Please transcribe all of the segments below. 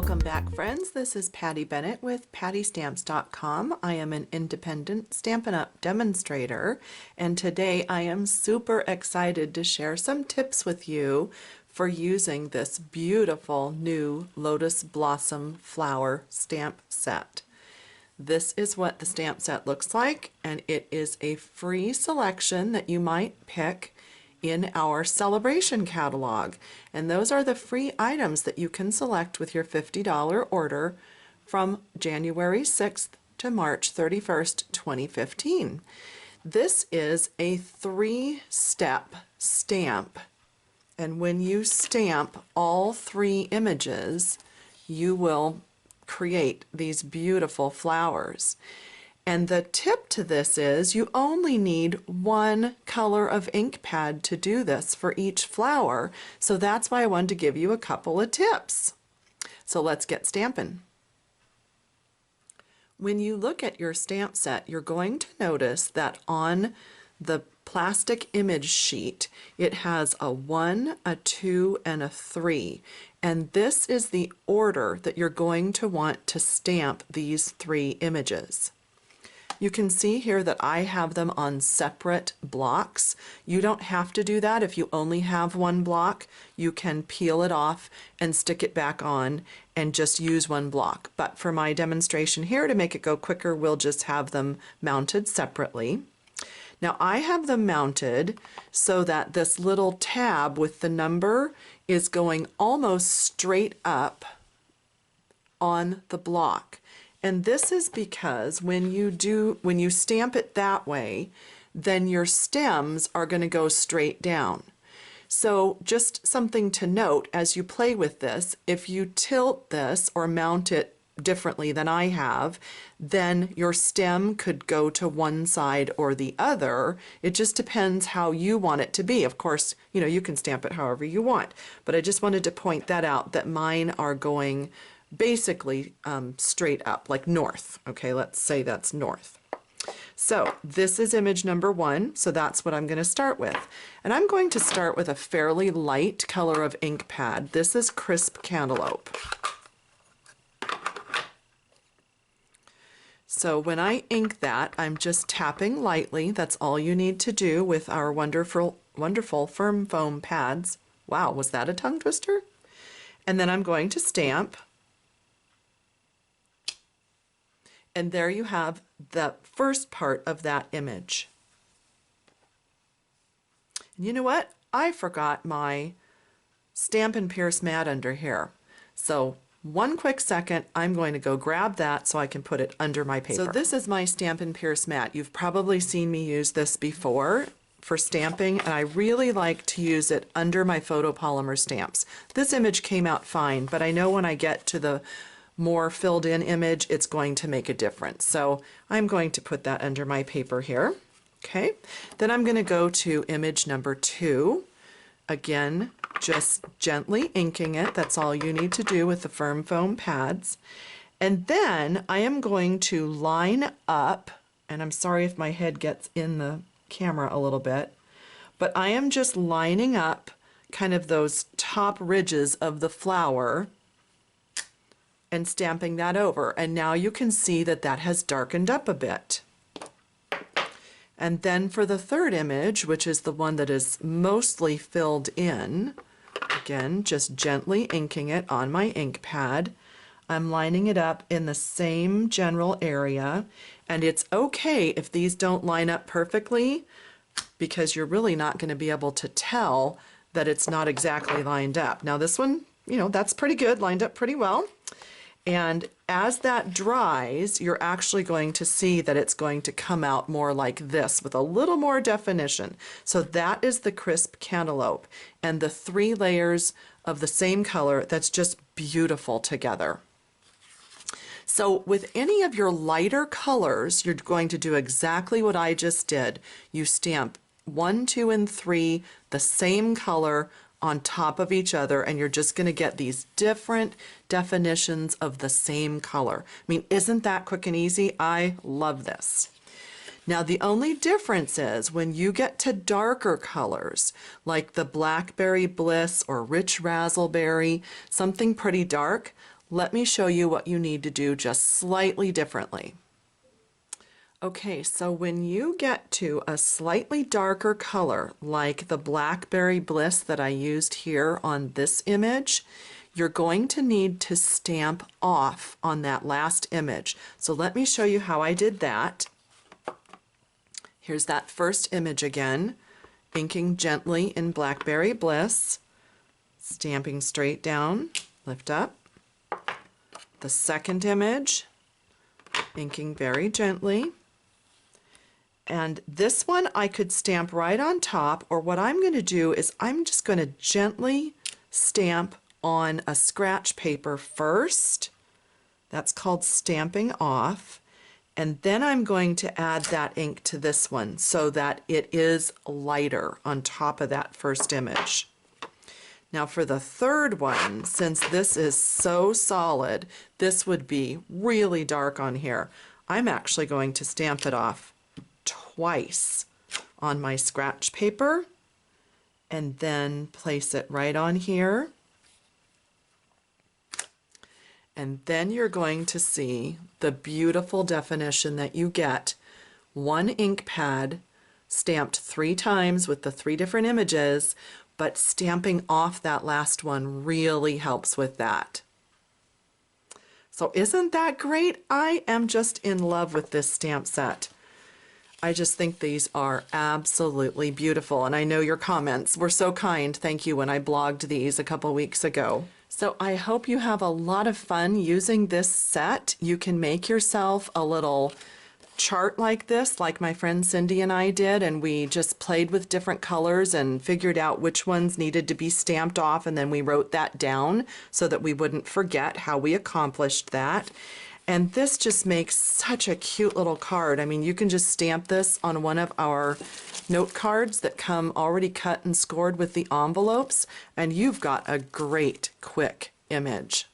Welcome back, friends. This is Patty Bennett with PattyStamps.com. I am an independent Stampin' Up! Demonstrator, and today I am super excited to share some tips with you for using this beautiful new Lotus Blossom Flower stamp set. This is what the stamp set looks like, and it is a free selection that you might pick in our celebration catalog, and those are the free items that you can select with your $50 order from January 6th to March 31st, 2015. This is a 3-step stamp, and when you stamp all 3 images, you will create these beautiful flowers. And the tip to this is you only need 1 color of ink pad to do this for each flower, so that's why I wanted to give you a couple of tips. So let's get stamping. When you look at your stamp set, you're going to notice that on the plastic image sheet it has a 1, a 2, and a 3, and this is the order that you're going to want to stamp these 3 images. You can see here that I have them on separate blocks. You don't have to do that if you only have 1 block. You can peel it off and stick it back on and just use 1 block. But for my demonstration here, to make it go quicker, we'll just have them mounted separately. Now I have them mounted so that this little tab with the number is going almost straight up on the block. And this is because when you stamp it that way, then your stems are going to go straight down. So just something to note as you play with this, if you tilt this or mount it differently than I have, then your stem could go to one side or the other. It just depends how you want it to be. Of course, you can stamp it however you want, but I just wanted to point that out, that mine are going basically straight up, like north. Okay, let's say that's north. So this is image number 1, so that's what I'm going to start with. And I'm going to start with a fairly light color of ink pad. This is Crisp Cantaloupe. So when I ink that, I'm just tapping lightly. That's all you need to do with our wonderful firm foam pads. Wow, was that a tongue twister? And then I'm going to stamp. And there you have the first part of that image. And you know what? I forgot my Stampin' Pierce mat under here. So one quick second, I'm going to go grab that so I can put it under my paper. So this is my Stampin' Pierce mat. You've probably seen me use this before for stamping, and I really like to use it under my photopolymer stamps. This image came out fine, but I know when I get to the more filled in image, it's going to make a difference. So I'm going to put that under my paper here. Okay, then I'm going to go to image number 2. Again, just gently inking it. That's all you need to do with the firm foam pads. And then I am going to line up, and I'm sorry if my head gets in the camera a little bit, but I am just lining up kind of those top ridges of the flower and stamping that over. And now you can see that that has darkened up a bit. And then for the third image, which is the one that is mostly filled in, again, just gently inking it on my ink pad. I'm lining it up in the same general area, and it's okay if these don't line up perfectly, because you're really not going to be able to tell that it's not exactly lined up. Now this one, that's pretty good, lined up pretty well. And as that dries, you're actually going to see that it's going to come out more like this with a little more definition. So that is the Crisp Cantaloupe, and the 3 layers of the same color, that's just beautiful together. So with any of your lighter colors, you're going to do exactly what I just did. You stamp 1, 2, and 3 the same color on top of each other, and you're just going to get these different definitions of the same color. I mean, isn't that quick and easy? I love this. Now the only difference is when you get to darker colors like the Blackberry Bliss or Rich Razzleberry, something pretty dark, let me show you what you need to do just slightly differently. Okay, so when you get to a slightly darker color, like the Blackberry Bliss that I used here on this image, you're going to need to stamp off on that last image. So let me show you how I did that. Here's that first image again, inking gently in Blackberry Bliss, stamping straight down, lift up. The second image, inking very gently. And this one I could stamp right on top, or what I'm going to do is I'm just going to gently stamp on a scratch paper first. That's called stamping off. And then I'm going to add that ink to this one so that it is lighter on top of that first image. Now for the third one, since this is so solid, this would be really dark on here. I'm actually going to stamp it off twice on my scratch paper and then place it right on here. And then you're going to see the beautiful definition that you get. One ink pad stamped 3 times with the 3 different images, but stamping off that last one really helps with that. So isn't that great? I am just in love with this stamp set. I just think these are absolutely beautiful, and I know your comments were so kind. Thank you when I blogged these a couple weeks ago. So I hope you have a lot of fun using this set. You can make yourself a little chart like this, like my friend Cindy and I did, and we just played with different colors and figured out which ones needed to be stamped off, and then we wrote that down so that we wouldn't forget how we accomplished that. And this just makes such a cute little card. I mean, you can just stamp this on one of our note cards that come already cut and scored with the envelopes, and you've got a great quick image.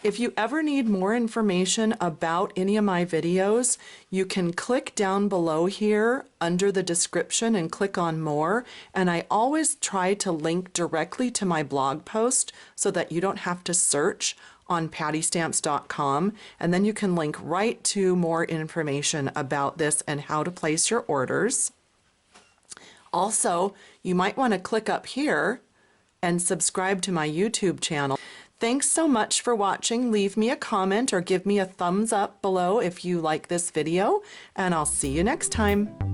If you ever need more information about any of my videos, you can click down below here under the description and click on more, and I always try to link directly to my blog post so that you don't have to search on pattystamps.com, and then you can link right to more information about this and how to place your orders. Also, you might want to click up here and subscribe to my YouTube channel. Thanks so much for watching. Leave me a comment or give me a thumbs up below if you like this video, and I'll see you next time.